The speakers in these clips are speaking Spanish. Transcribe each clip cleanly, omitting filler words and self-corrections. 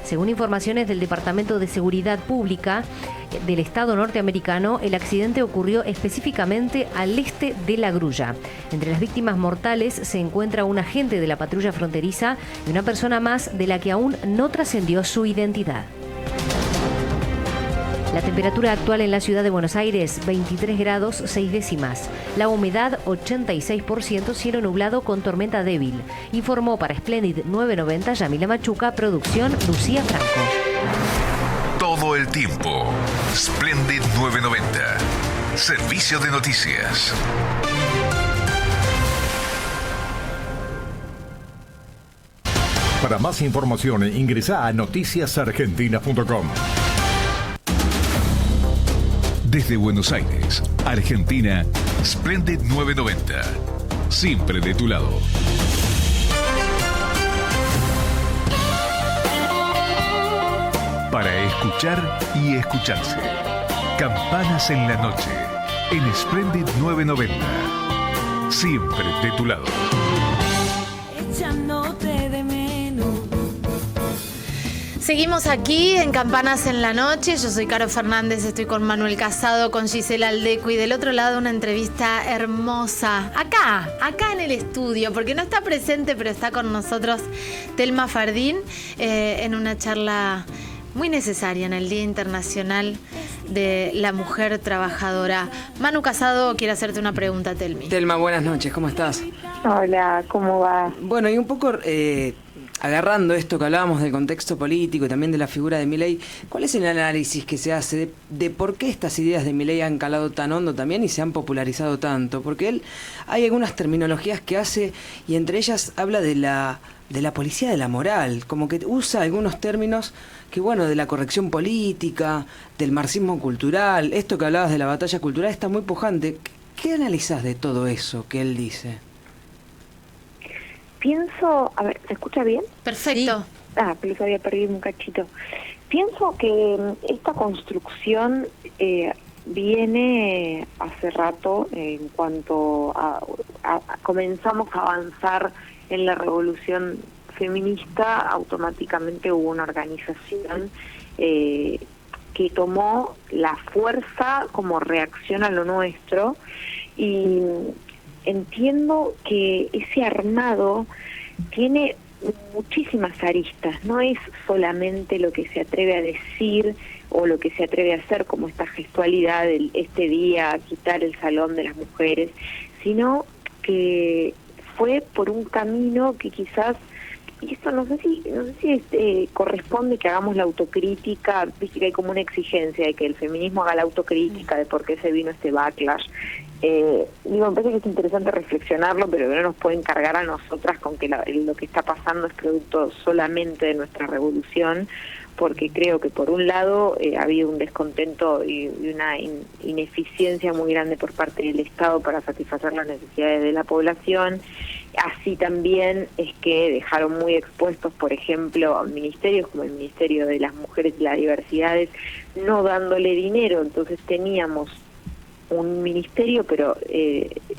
Según informaciones del Departamento de Seguridad Pública del Estado norteamericano, el accidente ocurrió específicamente al este de La Grulla. Entre las víctimas mortales se encuentra un agente de la patrulla fronteriza y una persona más de la que aún no trascendió su identidad. La temperatura actual en la ciudad de Buenos Aires, 23 grados 6 décimas. La humedad, 86%, cielo nublado con tormenta débil. Informó para Splendid 990 Yamila Machuca, producción Lucía Franco. Todo el tiempo. Splendid 990. Servicio de noticias. Para más información, ingresa a noticiasargentina.com. Desde Buenos Aires, Argentina, Splendid 990. Siempre de tu lado. Para escuchar y escucharse. Campanas en la noche. En Splendid 990. Siempre de tu lado. Echándote de menos. Seguimos aquí en Campanas en la Noche. Yo soy Caro Fernández, estoy con Manuel Casado, con Gisela Aldeco y del otro lado una entrevista hermosa. Acá en el estudio, porque no está presente, pero está con nosotros Telma Fardín en una charla muy necesaria en el Día Internacional de la Mujer Trabajadora. Manu Casado quiere hacerte una pregunta, Telmi. Telma, buenas noches, ¿cómo estás? Hola, ¿cómo va? Bueno, y un poco agarrando esto que hablábamos del contexto político y también de la figura de Milei, ¿cuál es el análisis que se hace de por qué estas ideas de Milei han calado tan hondo también y se han popularizado tanto? Porque él, hay algunas terminologías que hace y entre ellas habla de la policía de la moral, como que usa algunos términos que, bueno, de la corrección política, del marxismo cultural, esto que hablabas de la batalla cultural está muy pujante. ¿Qué analizás de todo eso que él dice? Pienso, a ver, ¿se escucha bien? Perfecto. Pero se había perdido un cachito. Pienso que esta construcción viene hace rato en cuanto a comenzamos a avanzar en la revolución feminista. Automáticamente hubo una organización que tomó la fuerza como reacción a lo nuestro, y entiendo que ese armado tiene muchísimas aristas, no es solamente lo que se atreve a decir o lo que se atreve a hacer, como esta gestualidad de este día, quitar el salón de las mujeres, sino que fue por un camino que quizás, y esto no sé si corresponde que hagamos la autocrítica. Viste que hay como una exigencia de que el feminismo haga la autocrítica de por qué se vino este backlash. Me parece que es interesante reflexionarlo, pero que no nos pueden cargar a nosotras con que lo que está pasando es producto solamente de nuestra revolución, porque creo que por un lado ha habido un descontento y una ineficiencia muy grande por parte del Estado para satisfacer las necesidades de la población. Así también es que dejaron muy expuestos, por ejemplo, ministerios como el Ministerio de las Mujeres y las Diversidades, no dándole dinero. Entonces teníamos un ministerio, pero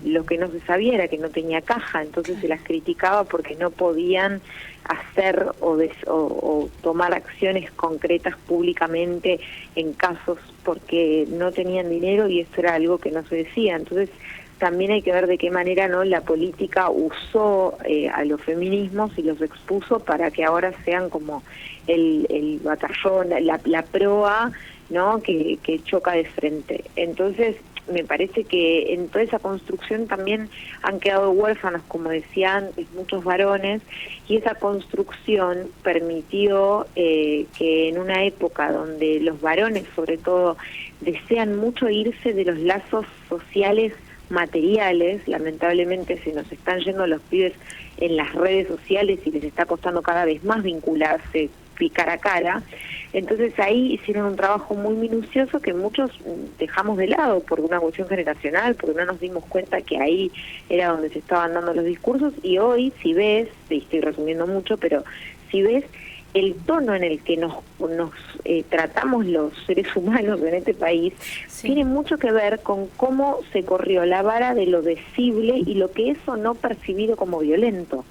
lo que no se sabía era que no tenía caja, entonces se las criticaba porque no podían hacer o tomar acciones concretas públicamente en casos porque no tenían dinero, y esto era algo que no se decía. Entonces también hay que ver de qué manera la política usó a los feminismos y los expuso para que ahora sean como el batallón, la proa, ¿no? que choca de frente. Entonces me parece que en toda esa construcción también han quedado huérfanos, como decía antes, muchos varones, y esa construcción permitió que en una época donde los varones sobre todo desean mucho irse de los lazos sociales materiales, lamentablemente se nos están yendo los pibes en las redes sociales y les está costando cada vez más vincularse cara a cara. Entonces ahí hicieron un trabajo muy minucioso que muchos dejamos de lado por una cuestión generacional, porque no nos dimos cuenta que ahí era donde se estaban dando los discursos. Y hoy, si ves, estoy resumiendo mucho, pero si ves el tono en el que nos tratamos los seres humanos en este país, sí, tiene mucho que ver con cómo se corrió la vara de lo decible y lo que eso no percibido como violento.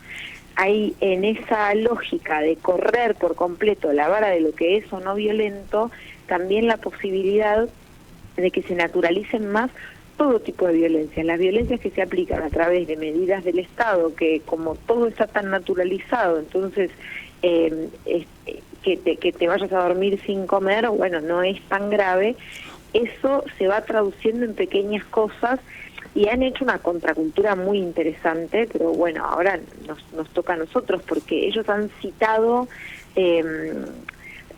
hay en esa lógica de correr por completo la vara de lo que es o no violento, también la posibilidad de que se naturalicen más todo tipo de violencia. Las violencias que se aplican a través de medidas del Estado, que como todo está tan naturalizado, entonces que te vayas a dormir sin comer, bueno, no es tan grave. Eso se va traduciendo en pequeñas cosas y han hecho una contracultura muy interesante, pero bueno, ahora nos toca a nosotros, porque ellos han citado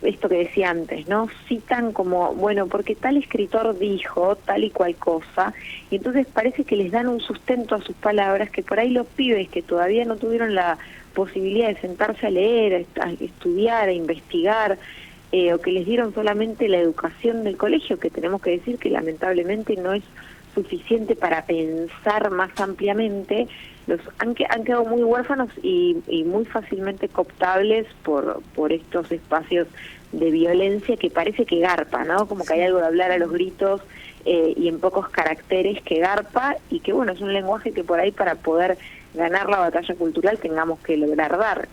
esto que decía antes, ¿no? Citan como, bueno, porque tal escritor dijo tal y cual cosa, y entonces parece que les dan un sustento a sus palabras, que por ahí los pibes que todavía no tuvieron la posibilidad de sentarse a leer, a estudiar, a investigar, o que les dieron solamente la educación del colegio, que tenemos que decir que lamentablemente no es suficiente para pensar más ampliamente, han quedado muy huérfanos y muy fácilmente cooptables por estos espacios de violencia que parece que garpa, ¿no? Como que hay algo de hablar a los gritos y en pocos caracteres que garpa, y que bueno, es un lenguaje que por ahí para poder ganar la batalla cultural tengamos que lograr dar.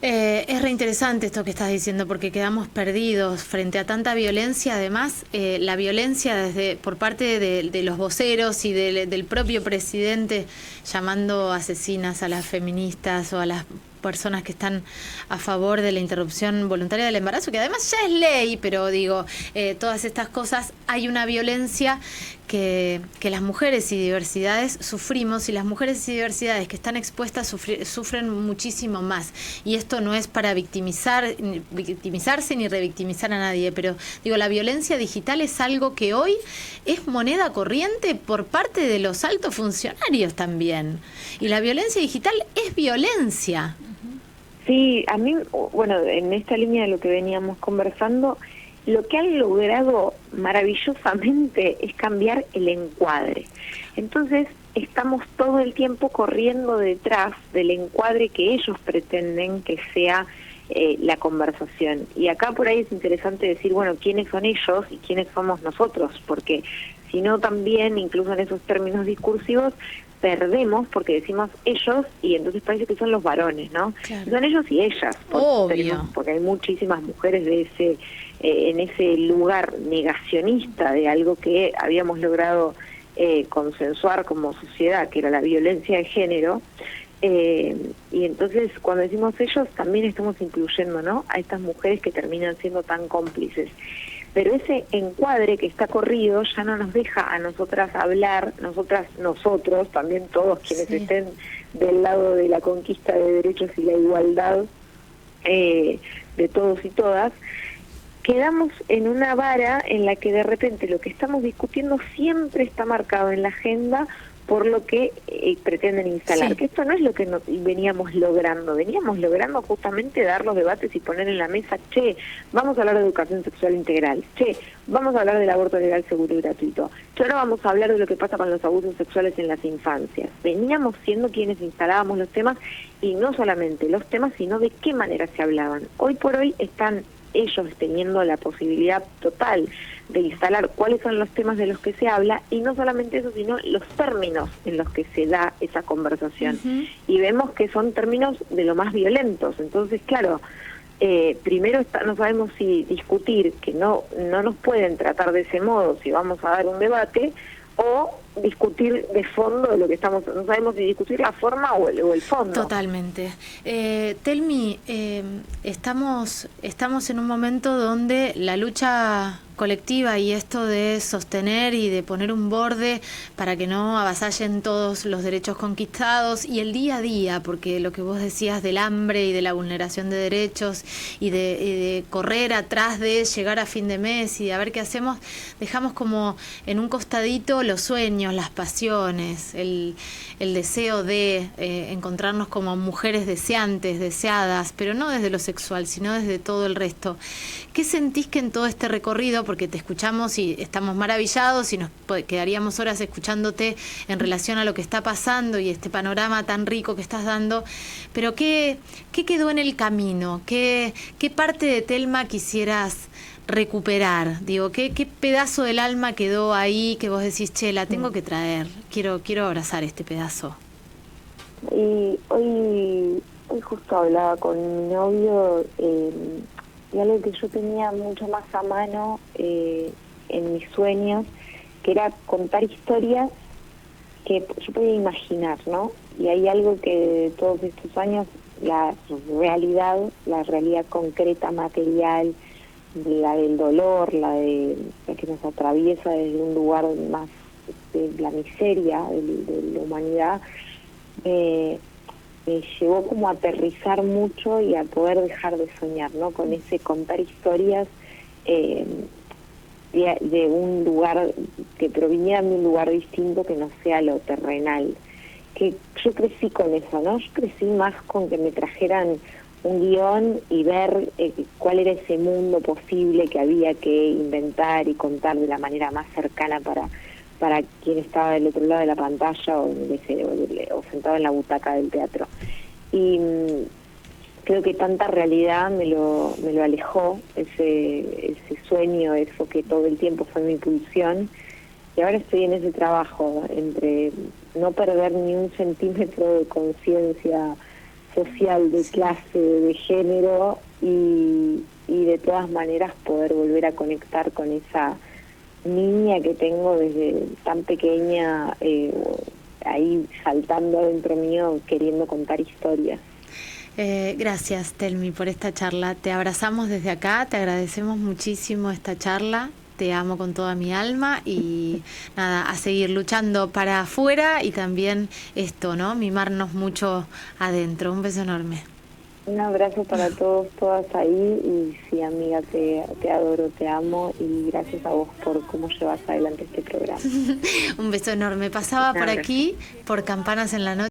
Es reinteresante esto que estás diciendo, porque quedamos perdidos frente a tanta violencia. Además, la violencia por parte de los voceros y del propio presidente, llamando asesinas a las feministas o a las personas que están a favor de la interrupción voluntaria del embarazo, que además ya es ley, pero digo, todas estas cosas, hay una violencia que las mujeres y diversidades sufrimos, y las mujeres y diversidades que están expuestas sufren muchísimo más. Y esto no es para victimizarse ni revictimizar a nadie, pero digo, la violencia digital es algo que hoy es moneda corriente por parte de los altos funcionarios también. Y la violencia digital es violencia. Sí, a mí, bueno, en esta línea de lo que veníamos conversando, lo que han logrado maravillosamente es cambiar el encuadre. Entonces, estamos todo el tiempo corriendo detrás del encuadre que ellos pretenden que sea la conversación. Y acá por ahí es interesante decir, bueno, quiénes son ellos y quiénes somos nosotros, porque si no también, incluso en esos términos discursivos, perdemos porque decimos ellos y entonces parece que son los varones, ¿no? Claro. Son ellos y ellas. Porque hay muchísimas mujeres de en ese lugar negacionista de algo que habíamos logrado consensuar como sociedad, que era la violencia de género. Y entonces cuando decimos ellos también estamos incluyendo, ¿no?, a estas mujeres que terminan siendo tan cómplices. Pero ese encuadre que está corrido ya no nos deja a nosotras hablar, nosotros, también todos quienes estén del lado de la conquista de derechos y la igualdad de todos y todas, quedamos en una vara en la que de repente lo que estamos discutiendo siempre está marcado en la agenda por lo que pretenden instalar, que esto no es lo que veníamos logrando justamente dar los debates y poner en la mesa, vamos a hablar de educación sexual integral, vamos a hablar del aborto legal, seguro y gratuito, ahora vamos a hablar de lo que pasa con los abusos sexuales en las infancias. Veníamos siendo quienes instalábamos los temas, y no solamente los temas, sino de qué manera se hablaban. Hoy por hoy están ellos teniendo la posibilidad total de instalar cuáles son los temas de los que se habla, y no solamente eso, sino los términos en los que se da esa conversación. Y vemos que son términos de lo más violentos. Entonces, claro, primero no sabemos si discutir, que no nos pueden tratar de ese modo si vamos a dar un debate, o discutir de fondo de lo que estamos, no sabemos si discutir la forma o el fondo. Totalmente. Telmi, estamos en un momento donde la lucha colectiva y esto de sostener y de poner un borde para que no avasallen todos los derechos conquistados, y el día a día, porque lo que vos decías del hambre y de la vulneración de derechos y de correr atrás de llegar a fin de mes y de a ver qué hacemos, dejamos como en un costadito los sueños, las pasiones, el deseo de encontrarnos como mujeres deseantes, deseadas, pero no desde lo sexual, sino desde todo el resto. ¿Qué sentís que en todo este recorrido, porque te escuchamos y estamos maravillados y nos quedaríamos horas escuchándote en relación a lo que está pasando y este panorama tan rico que estás dando, pero qué quedó en el camino? ¿Qué parte de Telma quisieras recuperar? Digo, ¿qué pedazo del alma quedó ahí que vos decís, la tengo que traer, quiero abrazar este pedazo? Y hoy hoy justo hablaba con mi novio y algo que yo tenía mucho más a mano en mis sueños, que era contar historias que yo podía imaginar, ¿no? Y hay algo que todos estos años, la realidad concreta, material, la del dolor, la que nos atraviesa desde un lugar más de la miseria de la humanidad, me llevó como a aterrizar mucho y a poder dejar de soñar, ¿no? Con ese contar historias de un lugar que provinieran de un lugar distinto que no sea lo terrenal. Que yo crecí con eso, ¿no? Yo crecí más con que me trajeran un guión y ver cuál era ese mundo posible que había que inventar y contar de la manera más cercana para quien estaba del otro lado de la pantalla o sentado en la butaca del teatro. Y creo que tanta realidad me lo alejó, ese sueño, eso que todo el tiempo fue mi pulsión. Y ahora estoy en ese trabajo entre no perder ni un centímetro de conciencia social, de clase, de género y de todas maneras poder volver a conectar con esa niña que tengo desde tan pequeña, ahí saltando adentro mío queriendo contar historias. Gracias, Telmi, por esta charla. Te abrazamos desde acá, te agradecemos muchísimo esta charla. Te amo con toda mi alma y nada, a seguir luchando para afuera y también esto, ¿no? Mimarnos mucho adentro. Un beso enorme. Un abrazo para todos, todas ahí y sí, amiga, te adoro, te amo y gracias a vos por cómo llevas adelante este programa. Un beso enorme. Pasaba por aquí, por Campanas en la Noche.